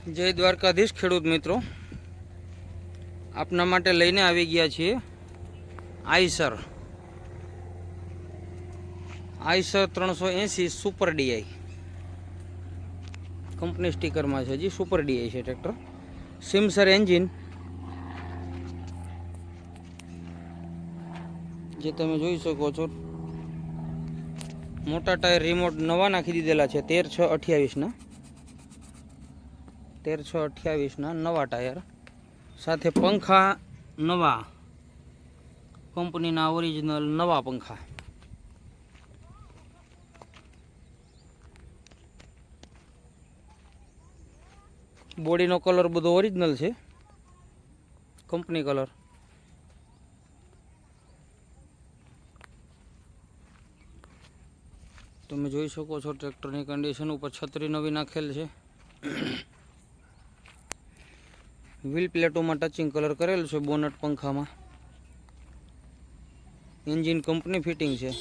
જય દ્વારકાધીશ ખેડૂત મિત્રો, આપના માટે લઈને આવી ગયા છીએ આઈસર 380 સુપર ડીઆઈ કંપની સ્ટીકરમાં છે જી. સુપર ડીઆઈ છે ટ્રેક્ટર, સિમસર એન્જિન જે તમે જોઈ શકો છો. મોટા ટાયર રિમોટ નવા નાખી દીધેલા છે 13/6/28 ના નવા ટાયર સાથે પંખા નવા, કંપનીના ઓરિજિનલ નવા પંખા. બોડીનો કલર બધો ઓરિજિનલ છે, કંપની કલર. તમે જોઈ શકો છો ટ્રેક્ટરની કન્ડિશન. ઉપર છત્રી નવી નાખેલ છે. વ્હીલ પ્લેટોમાં ટચિંગ કલર કરેલ છે. બોનટ પંખામાં એન્જિન કંપની ફિટિંગ છે.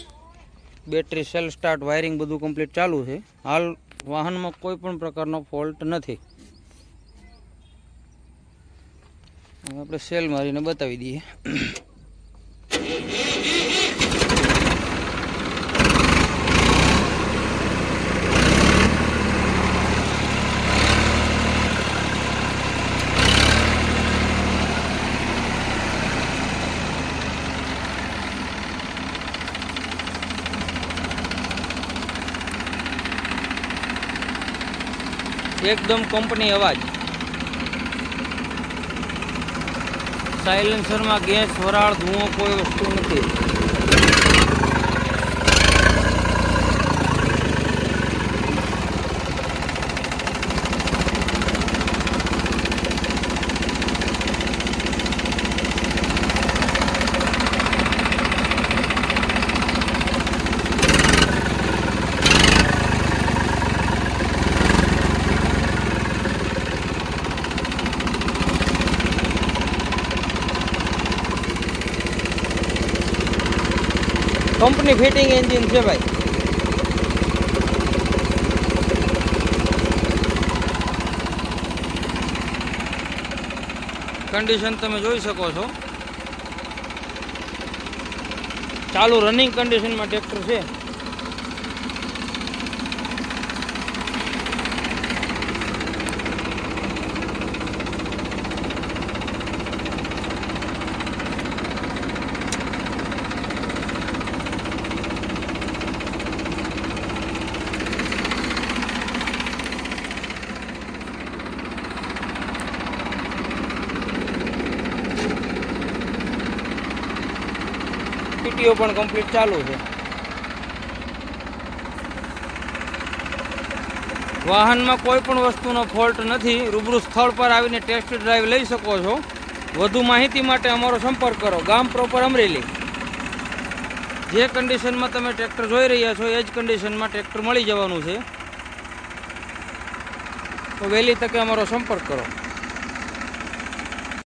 બેટરી, સેલ સ્ટાર્ટ, વાયરિંગ બધું કમ્પ્લીટ ચાલુ છે. હાલ વાહનમાં કોઈ પણ પ્રકારનો ફોલ્ટ નથી. આપણે સેલ મારીને બતાવી દઈએ. એકદમ કંપની અવાજ. સાયલેન્સરમાં ગેસ, વરાળ, ધુઓ કોઈ વસ્તુ નથી. કંપની ફિટિંગ એન્જિન છે ભાઈ. કન્ડિશન તમે જોઈ શકો છો. ચાલુ રનિંગ કન્ડિશનમાં ટ્રેક્ટર છે. પીટીઓ પણ કમ્પ્લીટ ચાલુ છે. વાહનમાં કોઈ પણ વસ્તુનો ફોલ્ટ નથી. રૂબરૂ સ્થળ પર આવીને ટેસ્ટ ડ્રાઈવ લઈ શકો છો. વધુ માહિતી માટે અમારો સંપર્ક કરો. ગામ પ્રોપર અમરેલી. જે કન્ડિશનમાં તમે ટ્રેક્ટર જોઈ રહ્યા છો એ જ કન્ડિશનમાં ટ્રેક્ટર મળી જવાનું છે. તો વહેલી તકે અમારો સંપર્ક કરો.